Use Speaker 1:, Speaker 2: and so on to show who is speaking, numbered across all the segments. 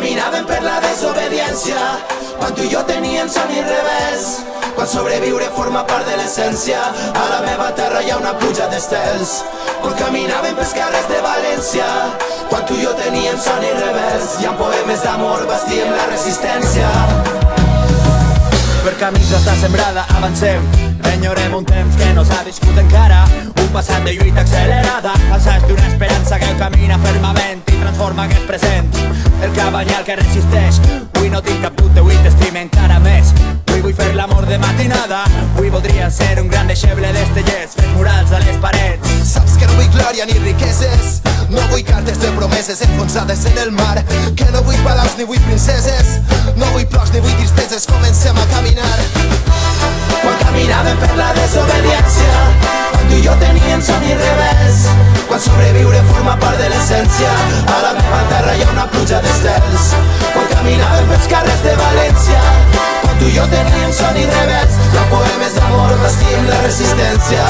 Speaker 1: caminàvem per la desobediència, quan tu i jo teníem son i revés, quan sobreviure forma part de l'essència. A la meva terra hi ha una pluja d'estels, quan caminàvem pels carrers de València, quan tu i jo teníem son i revés, i amb poemes d'amor bastíem la resistència.
Speaker 2: Per camins d'estar sembrada avancem, enyorem un temps que no s'ha viscut encara, un passat de lluita accelerada, assaig d'una esperança que camina fermament i transforma aquest present. El cabanyal que resisteix, avui no tinc cap dubte, avui t'estime encara més. Avui vull fer l'amor de matinada, avui voldria ser un gran deixeble d'estellers, fent murals a les parets.
Speaker 3: Saps que no vull glòria ni riqueses, no vull cartes de promeses enfonsades en el mar, que no vull palaus ni vull princeses, no vull plors ni vull tristeses, comencem a caminar.
Speaker 1: Quan caminàvem per la desobediència, quan tu i jo teníem son i revés, quan sobreviure forma part de l'essència. A la meva terra hi ha una pluja d'estels, quan caminàvem pels carrers de València, quan tu i jo teníem son i revés, i amb poemes d'amor bastim la resistència.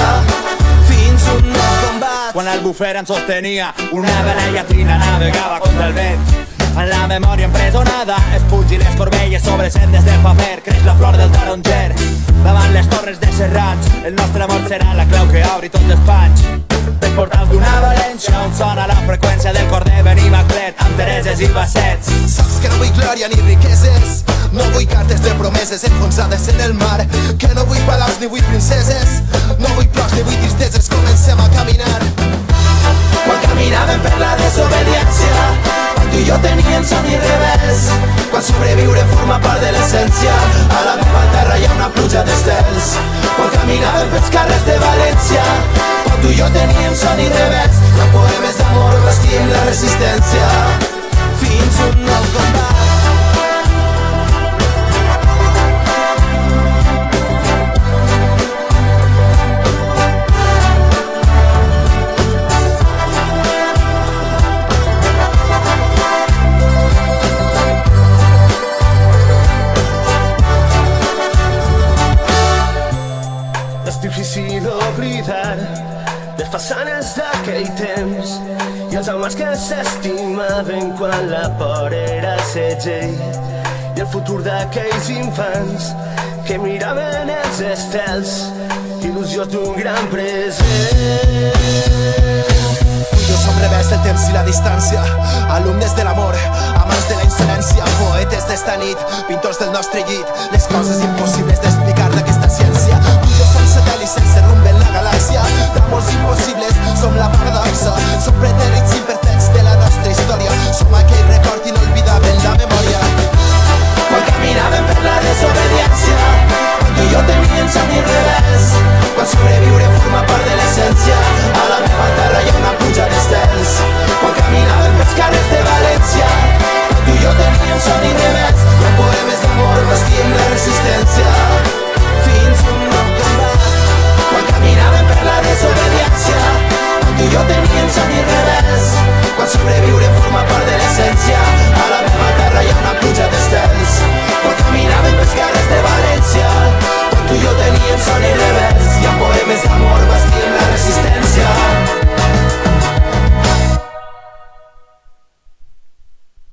Speaker 1: Fins un nou combat.
Speaker 2: Quan el bufer ens sostenia, una vela llatina navegava contra el vent. En la memòria empresonada, espulgi les corbelles sobre sendes de paper, creix la flor del taronger. Davant les torres de Serrats, el nostre amor serà la clau que obri tots els panys. Els portals d'una València on sona la freqüència del cor de Benimaclet, amb Tereses i Bassets.
Speaker 3: Saps que no vull glòria ni riqueses, no vull cartes de promeses enfonsades en el mar, que no vull palaus ni vull princeses, no vull plors ni vull tristeses, comencem a caminar.
Speaker 1: Quan caminàvem per la desobediència, quan tu i jo teníem son i revés, quan sobreviure forma part de l'essència. A la meva terra hi ha una pluja d'estels, quan caminàvem pels carrers de València, quan tu i jo teníem son i revés, i amb poemes d'amor bastim la resistència. Fins un nou combat.
Speaker 4: És difícil oblidar les façanes d'aquell temps i els homes que s'estimaven quan la por era segell, i el futur d'aquells infants que miraven els estels, il·lusions d'un gran present.
Speaker 3: Jo som rebels del temps i la distància, alumnes de l'amor, amants de la insolència, poetes d'esta nit, pintors del nostre llit, les coses